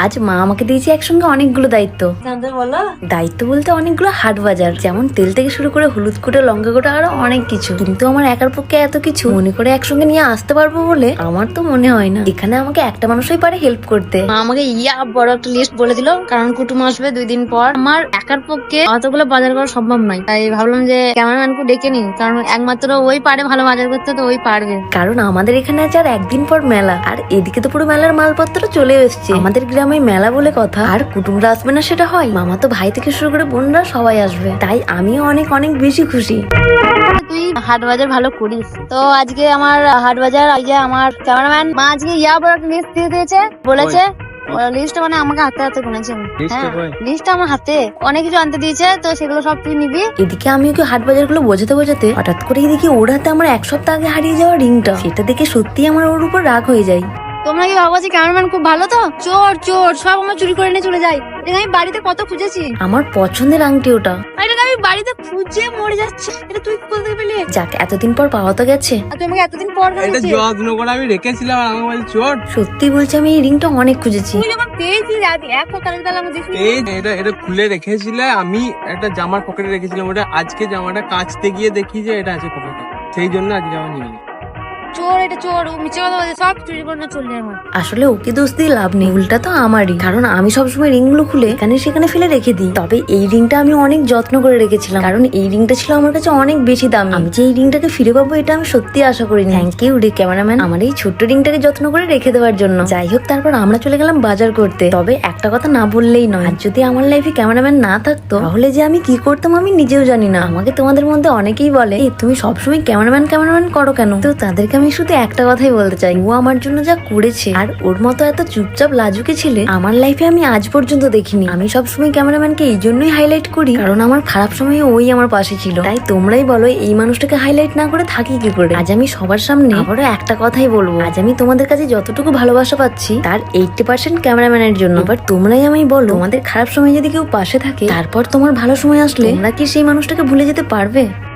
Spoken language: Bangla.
আজ মা আমাকে দিয়েছে একসঙ্গে অনেকগুলো দায়িত্ব। বলো। দায়িত্ব বলতে অনেকগুলো হাট বাজার, যেমন তেল থেকে শুরু করে হলুদ কুটো, লঙ্কা কুটো, আরো অনেক কিছু। কিন্তু আমার একার পক্ষে এত কিছু মনে করে একসঙ্গে নিয়ে আসতে পারবো বলে আমার তো মনে হয় না। এখানে আমাকে একটা মানুষই পারে হেল্প করতে। মা আমাকে বড় একটা লিস্ট বলে দিল, কারণ কুটুম আসবে 2 দিন পর। আমার একার পক্ষে অতগুলো বাজার করা সম্ভব নয়, তাই ভাবলাম যে ক্যামেরাম্যানকে ডেকে নিই, কারণ একমাত্র ওই পারে ভালো বাজার করতে, তো ওই পারবে। কারণ আমাদের এখানে আছে আর একদিন পর মেলা, আর এদিকে তো পুরো মেলার মালপত্র চলে এসছে। আমাদের গ্রামে মেলা বলে কথা, আর কুটুমরা আসবে না সেটা হয়? মামা তো ভাই থেকে শুরু করে বোনরা সবাই আসবে, তাই আমিও অনেক অনেক বেশি খুশি। তুই হাট বাজার ভালো করিস, তো আজকে আমার হাট বাজার, এই যে আমার ক্যামেরাম্যান মা আজকে বড় একটা লিস্ট দিয়ে দিয়েছে, বলেছে লিস্টটা মানে আমাকে হাতে হাতে গুনেছে। হ্যাঁ, লিস্টটা আমার হাতে অনেক কিছু আনতে দিয়েছে, তো সেগুলো সব তুই নিবি। এদিকে আমি ওকে হাট বাজার গুলো বোঝাতে বোঝাতে হঠাৎ করে দেখি ওর হাতে আমার 1 সপ্তাহ আগে হারিয়ে যাওয়া রিংটা। সেটা দেখে সত্যি আমার ওর উপর রাগ হয়ে যায়। তোমরা কি ভাবো যে ক্যামেরাম্যান খুব ভালো? তো চোর চোর সব আমার চুরি করে নিয়ে চলে যায়। এটা আমি বাড়িতে কত খুঁজেছি। আমার পছন্দের আংটি ওটা। এটা আমি বাড়িতে খুঁজে মরে যাচ্ছি। এটা তুই কোথা থেকে পেলি? যাক, এতদিন পর পাওয়া তো গেছে। আর তুই আমাকে এতদিন পর এটা যত্ন করে আমি রেখেছিলাম, আর আমাকে বলছি চোর। সত্যি বলছি, আমি এই রিংটা অনেক খুঁজেছি। তুই যখন পেয়েছিস এখন তাহলে আমাকে দিস। এই এটা খুলে রেখেছিলে, আমি একটা জামার পকেটে রেখেছিলাম ওটা। আজকে জামাটা কাচতে গিয়ে দেখি যে এটা আছে পকেটে, সেই জন্য আজকে জামা নিয়ে নিই। চোর, এটা চোর, ও মিছে কথা বলে, সব চুরি করে নিয়ে চলে যায় আমার। আসলে ওকে দোষ দিয়ে লাভ নেই, ভুলটা তো আমারই। কারণ আমি সবসময় রিং গুলো খুলে এখানে সেখানে ফেলে রেখে দিই। তবে এই রিংটা আমি অনেক যত্ন করে রেখেছিলাম, কারণ এই রিংটা ছিল আমার কাছে অনেক বেশি দামি। আমি যে এই রিংটাকে ফিরে পাবো এটা আমি সত্যি আশা করিনি। থ্যাংক ইউ রে ক্যামেরাম্যান, আমার এই ছোট্ট রিংটাকে যত্ন করে রেখে দেওয়ার জন্য। যাই হোক, তারপর আমরা চলে গেলাম বাজার করতে। তবে একটা কথা না বললেই নয়, আর যদি আমার লাইফে ক্যামেরাম্যান না থাকতো তাহলে যে আমি কি করতাম আমি নিজেও জানি না। আমাকে তোমাদের মধ্যে অনেকেই বলে, তুমি সবসময় ক্যামেরাম্যান ক্যামেরাম্যান করো কেন? তো তাদেরকে আমি শুধু একটা কথাই বলতে চাই, ও আমার জন্য যা করেছে, আর ওর মতো এত চুপচাপ লাজুকে ছেলে আমার লাইফে আমি আজ পর্যন্ত দেখিনি। আমি সবসময় ক্যামেরাম্যানকে এই জন্যই হাইলাইট করি, কারণ আমার খারাপ সময়ে ওই আমার পাশে ছিল। তাই তোমরাই বলো, এই মানুষটাকে হাইলাইট না করে থাকি কি করে? আজ আমি সবার সামনে আবারও একটা কথাই বলবো, আজ আমি তোমাদের কাছে যতটুকু ভালোবাসা পাচ্ছি তার 80% ক্যামেরাম্যানের জন্য। এবার তোমরাই আমায় বলো, তোমাদের খারাপ সময় যদি কেউ পাশে থাকে, তারপর তোমার ভালো সময় আসলে তোমরা কি সেই মানুষটাকে ভুলে যেতে পারবে?